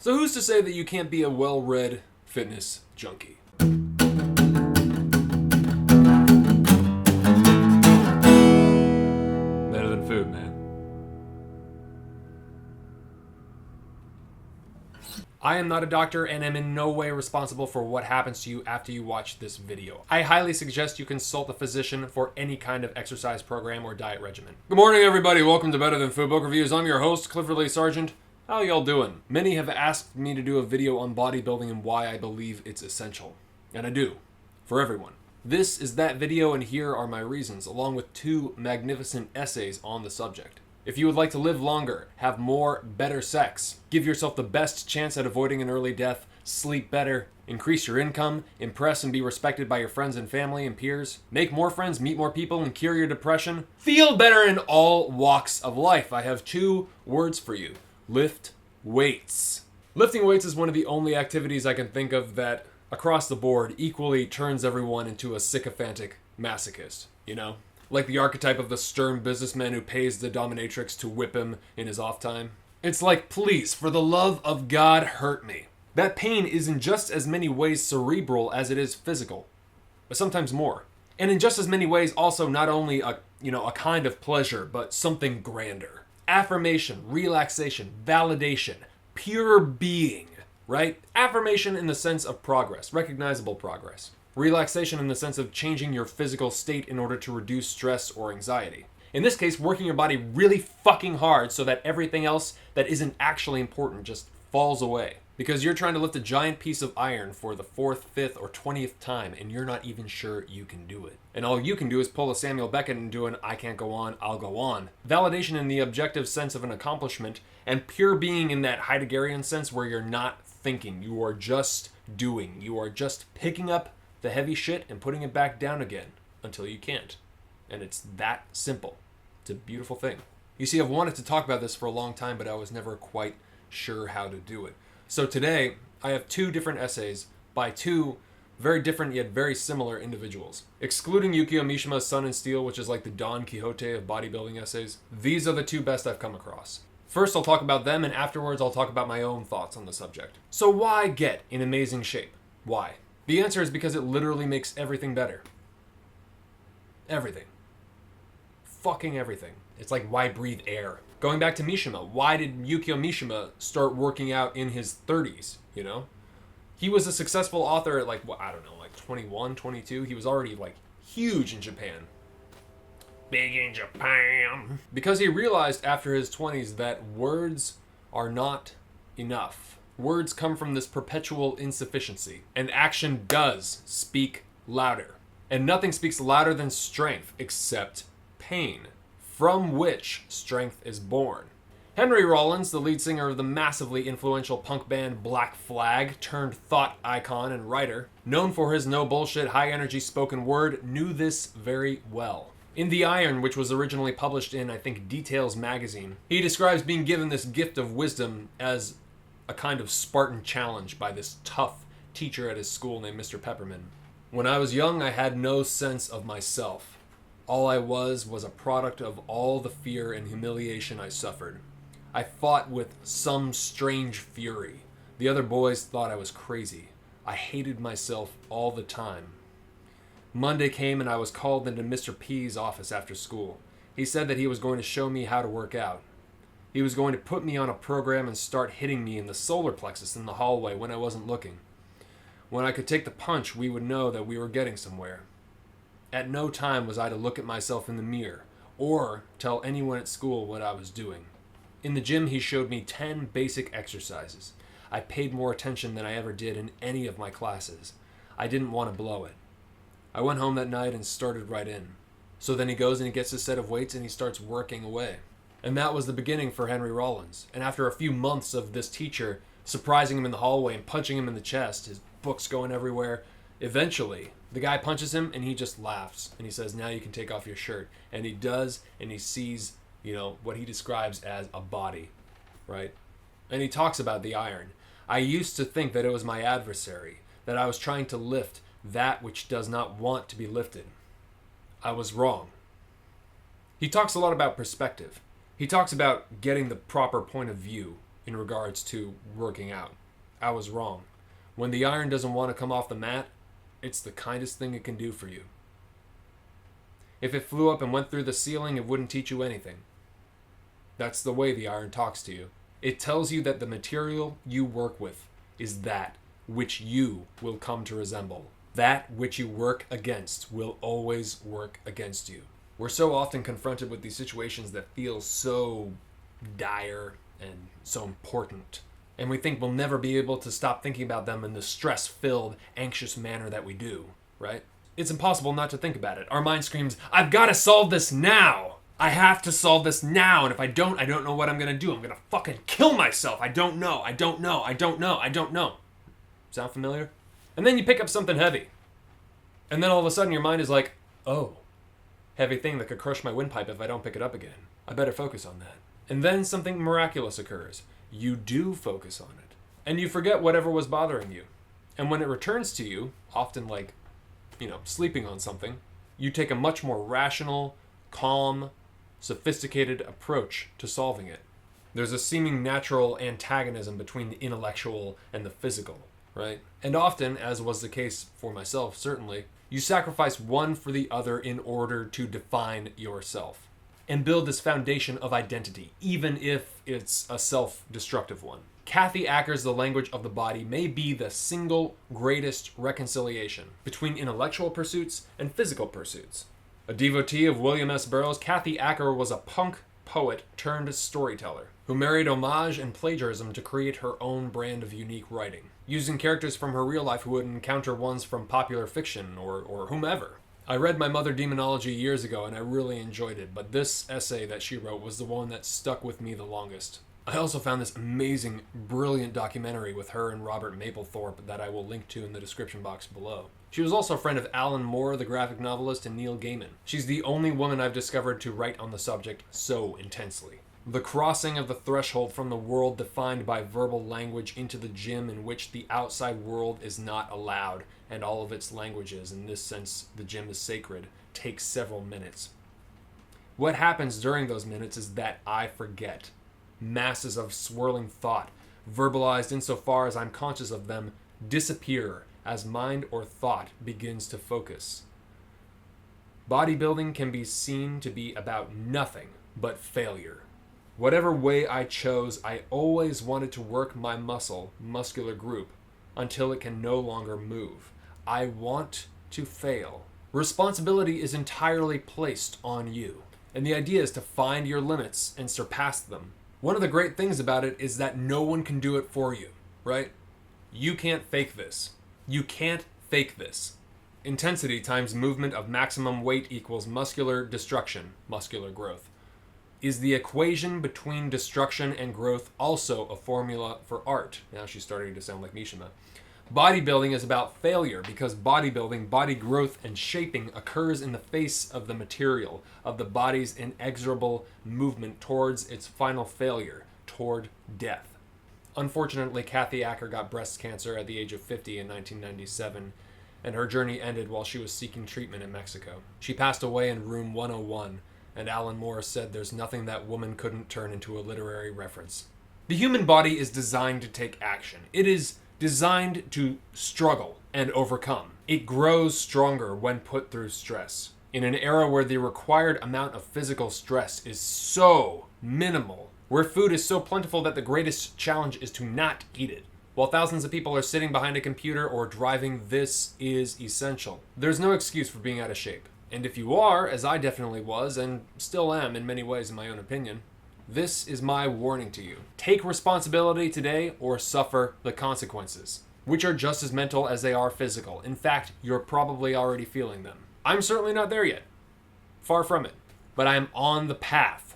So who's to say that you can't be a well-read fitness junkie? Better than food, man. I am not a doctor and am in no way responsible for what happens to you after you watch this video. I highly suggest you consult a physician for any kind of exercise program or diet regimen. Good morning, everybody. Welcome to Better Than Food Book Reviews. I'm your host, Clifford Lee Sargent. How y'all doing? Many have asked me to do a video on bodybuilding and why I believe it's essential. And I do. For everyone. This is that video and here are my reasons, along with 2 magnificent essays on the subject. If you would like to live longer, have more, better sex, give yourself the best chance at avoiding an early death, sleep better, increase your income, impress and be respected by your friends and family and peers, make more friends, meet more people, and cure your depression, feel better in all walks of life, I have 2 words for you. Lift weights. Lifting weights is one of the only activities I can think of that, across the board, equally turns everyone into a sycophantic masochist, you know? Like the archetype of the stern businessman who pays the dominatrix to whip him in his off time. It's like, please, for the love of God, hurt me. That pain is in just as many ways cerebral as it is physical, but sometimes more. And in just as many ways also not only a kind of pleasure, but something grander. Affirmation, relaxation, validation, pure being, right? Affirmation in the sense of progress, recognizable progress. Relaxation in the sense of changing your physical state in order to reduce stress or anxiety. In this case, working your body really fucking hard so that everything else that isn't actually important just falls away. Because you're trying to lift a giant piece of iron for the 4th, 5th, or 20th time and you're not even sure you can do it. And all you can do is pull a Samuel Beckett and do an I can't go on, I'll go on. Validation in the objective sense of an accomplishment, and pure being in that Heideggerian sense where you're not thinking, you are just doing. You are just picking up the heavy shit and putting it back down again until you can't. And it's that simple. It's a beautiful thing. You see, I've wanted to talk about this for a long time, but I was never quite sure how to do it. So today, I have 2 different essays by 2 very different yet very similar individuals. Excluding Yukio Mishima's Sun and Steel, which is like the Don Quixote of bodybuilding essays, these are the 2 best I've come across. First, I'll talk about them, and afterwards, I'll talk about my own thoughts on the subject. So why get in amazing shape? Why? The answer is because it literally makes everything better. Everything. Fucking everything. It's like, why breathe air? Going back to Mishima, why did Yukio Mishima start working out in his 30s, you know? He was a successful author at like 21, 22. He was already like huge in Japan. Big in Japan. Because he realized after his 20s that words are not enough. Words come from this perpetual insufficiency, and action does speak louder. And nothing speaks louder than strength except pain, from which strength is born. Henry Rollins, the lead singer of the massively influential punk band Black Flag, turned thought icon and writer, known for his no bullshit, high energy spoken word, knew this very well. In The Iron, which was originally published in, I think, Details magazine, he describes being given this gift of wisdom as a kind of Spartan challenge by this tough teacher at his school named Mr. Pepperman. When I was young, I had no sense of myself. All I was a product of all the fear and humiliation I suffered. I fought with some strange fury. The other boys thought I was crazy. I hated myself all the time. Monday came and I was called into Mr. P's office after school. He said that he was going to show me how to work out. He was going to put me on a program and start hitting me in the solar plexus in the hallway when I wasn't looking. When I could take the punch, we would know that we were getting somewhere. At no time was I to look at myself in the mirror, or tell anyone at school what I was doing. In the gym, he showed me 10 basic exercises. I paid more attention than I ever did in any of my classes. I didn't want to blow it. I went home that night and started right in. So then he goes and he gets a set of weights and he starts working away. And that was the beginning for Henry Rollins. And after a few months of this teacher surprising him in the hallway and punching him in the chest, his books going everywhere, eventually the guy punches him and he just laughs. And he says, now you can take off your shirt. And he does, and he sees, what he describes as a body, right? And he talks about the iron. I used to think that it was my adversary, that I was trying to lift that which does not want to be lifted. I was wrong. He talks a lot about perspective. He talks about getting the proper point of view in regards to working out. I was wrong. When the iron doesn't want to come off the mat, it's the kindest thing it can do for you. If it flew up and went through the ceiling, it wouldn't teach you anything. That's the way the iron talks to you. It tells you that the material you work with is that which you will come to resemble. That which you work against will always work against you. We're so often confronted with these situations that feel so dire and so important. And we think we'll never be able to stop thinking about them in the stress-filled, anxious manner that we do, right? It's impossible not to think about it. Our mind screams, I've got to solve this now! I have to solve this now, and if I don't know what I'm going to do. I'm going to fucking kill myself. I don't know. Sound familiar? And then you pick up something heavy. And then all of a sudden your mind is like, oh, heavy thing that could crush my windpipe if I don't pick it up again. I better focus on that. And then something miraculous occurs. You do focus on it. And you forget whatever was bothering you. And when it returns to you, often like, sleeping on something, you take a much more rational, calm, sophisticated approach to solving it. There's a seeming natural antagonism between the intellectual and the physical, right? And often, as was the case for myself, certainly, you sacrifice one for the other in order to define yourself and build this foundation of identity, even if it's a self-destructive one. Kathy Acker's The Language of the Body may be the single greatest reconciliation between intellectual pursuits and physical pursuits. A devotee of William S. Burroughs, Kathy Acker was a punk poet turned storyteller who married homage and plagiarism to create her own brand of unique writing, using characters from her real life who would encounter ones from popular fiction or whomever. I read My Mother Demonology years ago and I really enjoyed it, but this essay that she wrote was the one that stuck with me the longest. I also found this amazing, brilliant documentary with her and Robert Mapplethorpe that I will link to in the description box below. She was also a friend of Alan Moore, the graphic novelist, and Neil Gaiman. She's the only woman I've discovered to write on the subject so intensely. The crossing of the threshold from the world defined by verbal language into the gym in which the outside world is not allowed, and all of its languages, in this sense the gym is sacred, takes several minutes. What happens during those minutes is that I forget. Masses of swirling thought, verbalized insofar as I'm conscious of them, disappear as mind or thought begins to focus. Bodybuilding can be seen to be about nothing but failure. Whatever way I chose, I always wanted to work my muscular group, until it can no longer move. I want to fail. Responsibility is entirely placed on you, and the idea is to find your limits and surpass them. One of the great things about it is that no one can do it for you, right? You can't fake this. You can't fake this. Intensity times movement of maximum weight equals muscular destruction, muscular growth. Is the equation between destruction and growth also a formula for art? Now she's starting to sound like Mishima. Bodybuilding is about failure because bodybuilding, body growth, and shaping occurs in the face of the material, of the body's inexorable movement towards its final failure, toward death. Unfortunately, Kathy Acker got breast cancer at the age of 50 in 1997, and her journey ended while she was seeking treatment in Mexico. She passed away in room 101, and Alan Moore said there's nothing that woman couldn't turn into a literary reference. The human body is designed to take action. It is designed to struggle and overcome. It grows stronger when put through stress. In an era where the required amount of physical stress is so minimal, where food is so plentiful that the greatest challenge is to not eat it, while thousands of people are sitting behind a computer or driving, this is essential. There's no excuse for being out of shape. And if you are, as I definitely was, and still am in many ways in my own opinion, this is my warning to you. Take responsibility today or suffer the consequences, which are just as mental as they are physical. In fact, you're probably already feeling them. I'm certainly not there yet. Far from it. But I am on the path.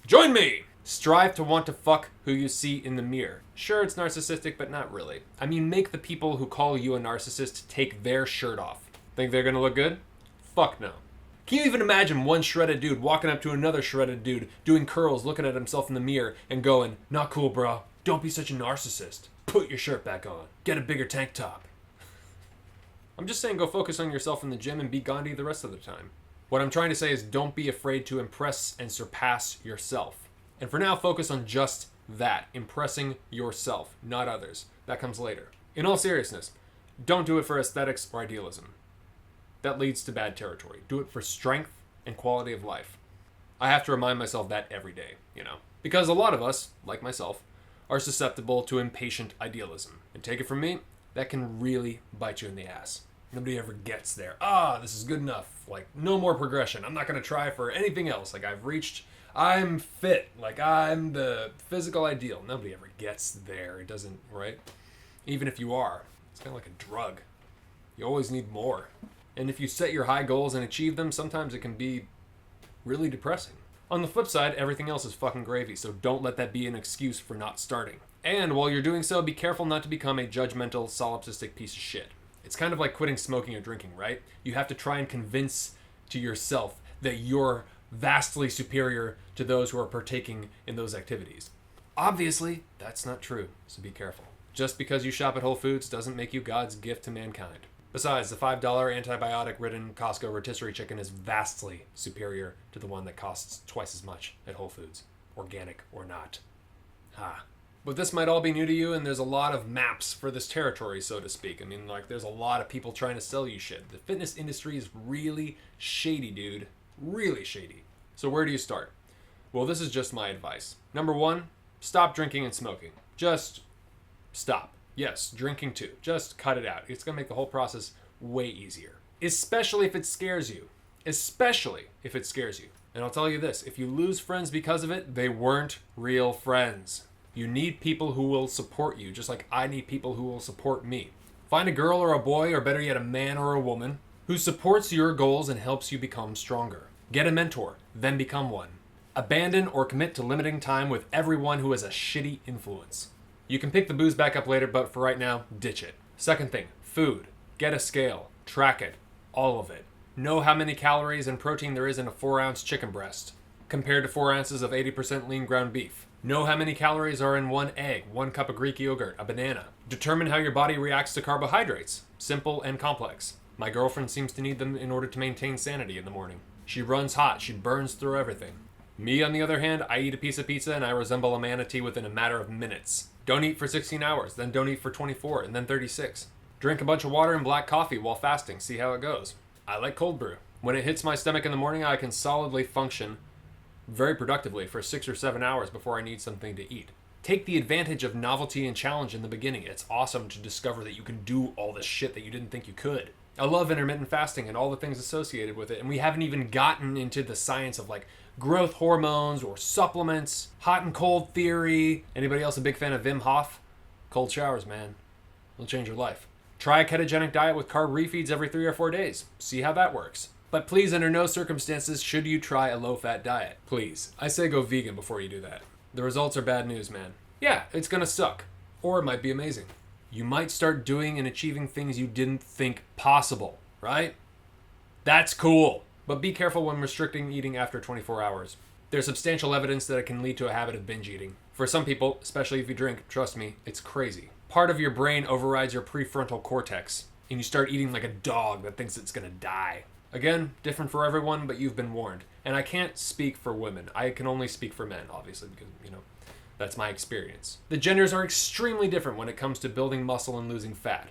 Join me! Strive to want to fuck who you see in the mirror. Sure, it's narcissistic, but not really. I mean, make the people who call you a narcissist take their shirt off. Think they're gonna look good? Fuck no. Can you even imagine one shredded dude walking up to another shredded dude, doing curls, looking at himself in the mirror, and going, "Not cool, bro. Don't be such a narcissist. Put your shirt back on. Get a bigger tank top." I'm just saying go focus on yourself in the gym and be Gandhi the rest of the time. What I'm trying to say is don't be afraid to impress and surpass yourself. And for now, focus on just that. Impressing yourself, not others. That comes later. In all seriousness, don't do it for aesthetics or idealism. That leads to bad territory. Do it for strength and quality of life. I have to remind myself that every day, because a lot of us, like myself, are susceptible to impatient idealism. And take it from me, that can really bite you in the ass. Nobody ever gets there. This is good enough. Like, no more progression. I'm not going to try for anything else. Like, I'm fit. Like, I'm the physical ideal. Nobody ever gets there. It doesn't, right? Even if you are, it's kind of like a drug. You always need more. And if you set your high goals and achieve them, sometimes it can be really depressing. On the flip side, everything else is fucking gravy, so don't let that be an excuse for not starting. And while you're doing so, be careful not to become a judgmental, solipsistic piece of shit. It's kind of like quitting smoking or drinking, right? You have to try and convince to yourself that you're vastly superior to those who are partaking in those activities. Obviously, that's not true, so be careful. Just because you shop at Whole Foods doesn't make you God's gift to mankind. Besides, the $5 antibiotic-ridden Costco rotisserie chicken is vastly superior to the one that costs twice as much at Whole Foods, organic or not. But this might all be new to you, and there's a lot of maps for this territory, so to speak. I mean, there's a lot of people trying to sell you shit. The fitness industry is really shady, dude. Really shady. So where do you start? Well, this is just my advice. Number 1, stop drinking and smoking. Just stop. Yes, drinking too. Just cut it out. It's going to make the whole process way easier. Especially if it scares you. Especially if it scares you. And I'll tell you this, if you lose friends because of it, they weren't real friends. You need people who will support you, just like I need people who will support me. Find a girl or a boy, or better yet, a man or a woman, who supports your goals and helps you become stronger. Get a mentor, then become one. Abandon or commit to limiting time with everyone who has a shitty influence. You can pick the booze back up later, but for right now, ditch it. Second thing, food. Get a scale. Track it. All of it. Know how many calories and protein there is in a 4-ounce chicken breast, compared to 4 ounces of 80% lean ground beef. Know how many calories are in 1 egg, 1 cup of Greek yogurt, a banana. Determine how your body reacts to carbohydrates, simple and complex. My girlfriend seems to need them in order to maintain sanity in the morning. She runs hot. She burns through everything. Me, on the other hand, I eat a piece of pizza and I resemble a manatee within a matter of minutes. Don't eat for 16 hours, then don't eat for 24, and then 36. Drink a bunch of water and black coffee while fasting. See how it goes. I like cold brew. When it hits my stomach in the morning, I can solidly function very productively for 6 or 7 hours before I need something to eat. Take the advantage of novelty and challenge in the beginning. It's awesome to discover that you can do all this shit that you didn't think you could. I love intermittent fasting and all the things associated with it, and we haven't even gotten into the science of growth hormones or supplements, hot and cold theory. Anybody else a big fan of Wim Hof? Cold showers, man. It'll change your life. Try a ketogenic diet with carb refeeds every 3 or 4 days. See how that works. But please, under no circumstances should you try a low-fat diet. Please. I say go vegan before you do that. The results are bad news, man. Yeah, it's gonna suck. Or it might be amazing. You might start doing and achieving things you didn't think possible, right? That's cool. But be careful when restricting eating after 24 hours. There's substantial evidence that it can lead to a habit of binge eating. For some people, especially if you drink, trust me, it's crazy. Part of your brain overrides your prefrontal cortex, and you start eating like a dog that thinks it's gonna die. Again, different for everyone, but you've been warned. And I can't speak for women. I can only speak for men, obviously, because, that's my experience. The genders are extremely different when it comes to building muscle and losing fat.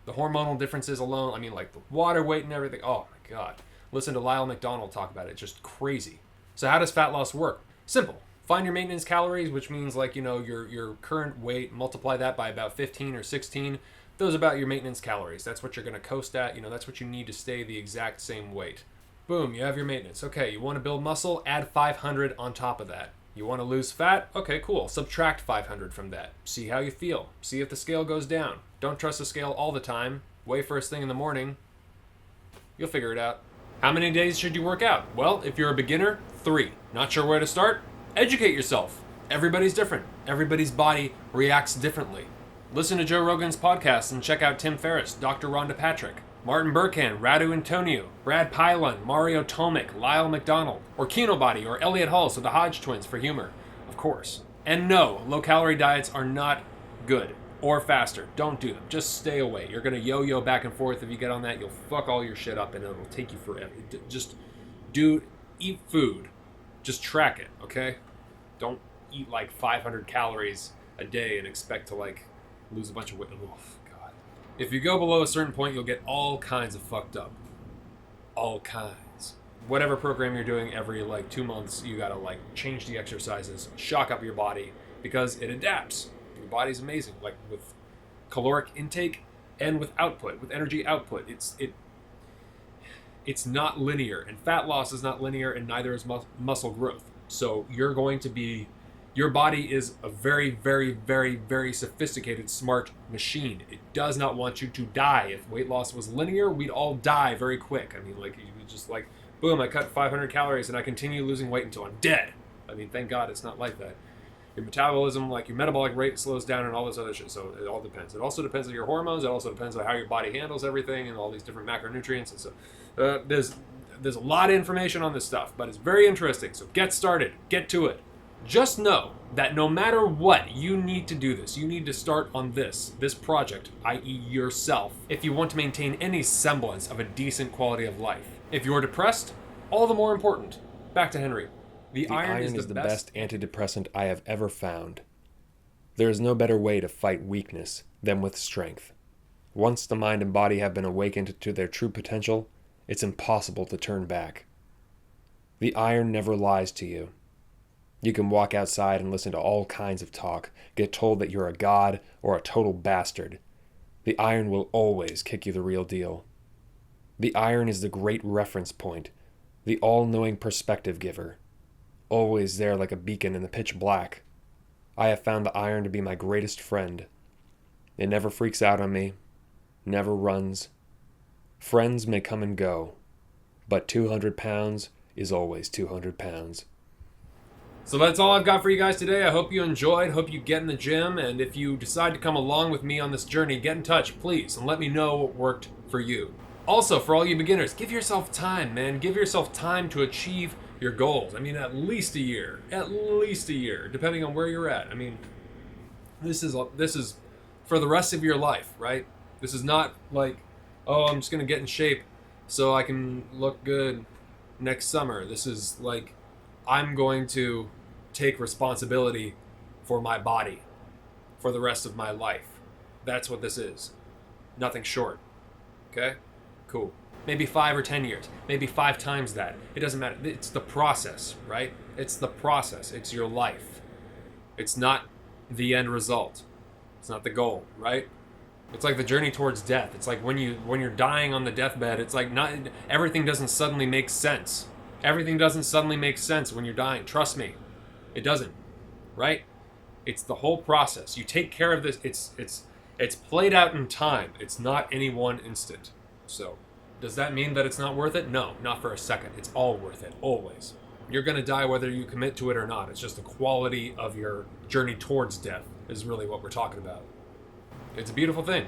The hormonal differences alone, the water weight and everything, oh my God. Listen to Lyle McDonald talk about it. It's just crazy. So how does fat loss work? Simple. Find your maintenance calories, which means your current weight, multiply that by about 15 or 16. Those are about your maintenance calories. That's what you're going to coast at. That's what you need to stay the exact same weight. Boom, you have your maintenance. Okay, you want to build muscle? Add 500 on top of that. You want to lose fat? Okay, cool. Subtract 500 from that. See how you feel. See if the scale goes down. Don't trust the scale all the time. Weigh first thing in the morning. You'll figure it out. How many days should you work out? Well, if you're a beginner, 3. Not sure where to start? Educate yourself. Everybody's different. Everybody's body reacts differently. Listen to Joe Rogan's podcast and check out Tim Ferriss, Dr. Rhonda Patrick, Martin Berkhan, Radu Antoniu, Brad Pilon, Mario Tomic, Lyle McDonald, or Kinobody, or Elliot Hulse, or the Hodgetwins for humor, of course. And no, low-calorie diets are not good. Or faster. Don't do them. Just stay away. You're going to yo-yo back and forth. If you get on that, you'll fuck all your shit up and it'll take you forever. Just eat food. Just track it, okay? Don't eat like 500 calories a day and expect to like lose a bunch of weight. Oh, God. If you go below a certain point, you'll get all kinds of fucked up. All kinds. Whatever program you're doing, every like 2 months, you gotta like change the exercises, shock up your body, because it adapts. Your body's amazing. Like with caloric intake and with output, with energy output, it's not linear, and fat loss is not linear, and neither is muscle growth. So your body is a very, very, very, very sophisticated, smart machine. It does not want you to die. If weight loss was linear, we'd all die very quick. I mean, like, you would just like, boom, I cut 500 calories and I continue losing weight until I'm dead. I mean, thank God it's not like that. Your metabolism, like your metabolic rate slows down and all this other shit. So it all depends. It also depends on your hormones. It also depends on how your body handles everything and all these different macronutrients. And so there's a lot of information on this stuff, but it's very interesting. So get started. Get to it. Just know that no matter what, you need to do this. You need to start on this project, i.e. yourself, if you want to maintain any semblance of a decent quality of life. If you're depressed, all the more important. Back to Henry. The iron is the best antidepressant I have ever found. There is no better way to fight weakness than with strength. Once the mind and body have been awakened to their true potential, it's impossible to turn back. The iron never lies to you. You can walk outside and listen to all kinds of talk, get told that you're a god or a total bastard. The iron will always kick you the real deal. The iron is the great reference point, the all-knowing perspective giver. Always there like a beacon in the pitch black. I have found the iron to be my greatest friend. It never freaks out on me, never runs. Friends may come and go, but 200 pounds is always 200 pounds. So that's all I've got for you guys today. I hope you enjoyed, hope you get in the gym, and if you decide to come along with me on this journey, get in touch, please, and let me know what worked for you. Also, for all you beginners, give yourself time, man. Give yourself time to achieve your goals. I mean, at least a year, depending on where you're at. I mean, this is for the rest of your life, right? This is not like, oh, I'm just going to get in shape so I can look good next summer. This is like, I'm going to take responsibility for my body for the rest of my life. That's what this is. Nothing short. Okay? Cool. Maybe 5 or 10 years. Maybe 5 times that. It doesn't matter. It's the process, right? It's the process. It's your life. It's not the end result. It's not the goal, right? It's like the journey towards death. It's like when you're dying on the deathbed, it's like not everything doesn't suddenly make sense. Everything doesn't suddenly make sense when you're dying. Trust me. It doesn't. Right? It's the whole process. You take care of this. It's played out in time. It's not any one instant. So, does that mean that it's not worth it? No, not for a second. It's all worth it. Always. You're going to die whether you commit to it or not. It's just the quality of your journey towards death is really what we're talking about. It's a beautiful thing.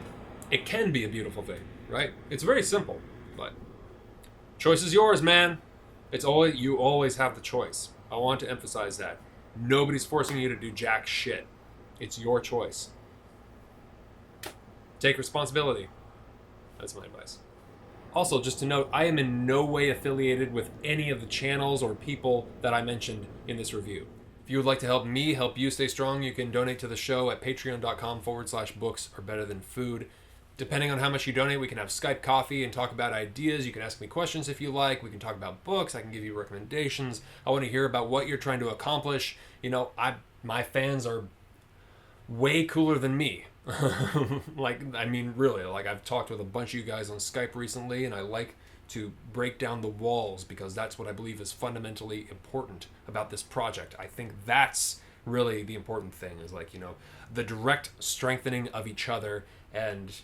It can be a beautiful thing, right? It's very simple, but choice is yours, man. You always have the choice. I want to emphasize that. Nobody's forcing you to do jack shit. It's your choice. Take responsibility. That's my advice. Also, just to note, I am in no way affiliated with any of the channels or people that I mentioned in this review. If you would like to help me help you stay strong, you can donate to the show at patreon.com/books-are-better-than-food. Depending on how much you donate, we can have Skype coffee and talk about ideas. You can ask me questions if you like. We can talk about books. I can give you recommendations. I want to hear about what you're trying to accomplish. You know, my fans are way cooler than me. Really, I've talked with a bunch of you guys on Skype recently, and I like to break down the walls because that's what I believe is fundamentally important about this project. I think that's really the important thing is the direct strengthening of each other and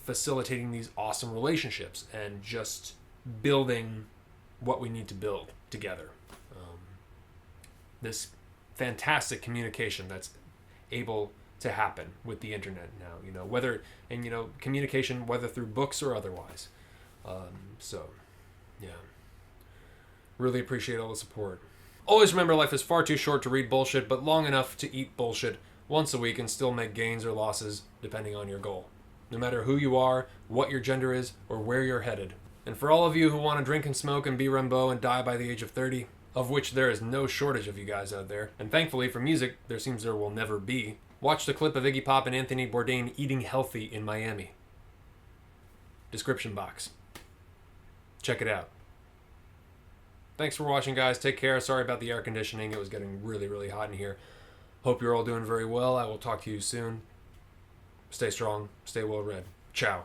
facilitating these awesome relationships and just building what we need to build together. This fantastic communication that's able to happen with the internet now, communication, whether through books or otherwise. Really appreciate all the support. Always remember, life is far too short to read bullshit, but long enough to eat bullshit once a week and still make gains or losses depending on your goal. No matter who you are, what your gender is, or where you're headed. And for all of you who want to drink and smoke and be Rimbaud and die by the age of 30, of which there is no shortage of you guys out there. And thankfully for music, there will never be. Watch the clip of Iggy Pop and Anthony Bourdain eating healthy in Miami. Description box. Check it out. Thanks for watching, guys. Take care. Sorry about the air conditioning. It was getting really, really hot in here. Hope you're all doing very well. I will talk to you soon. Stay strong. Stay well read. Ciao.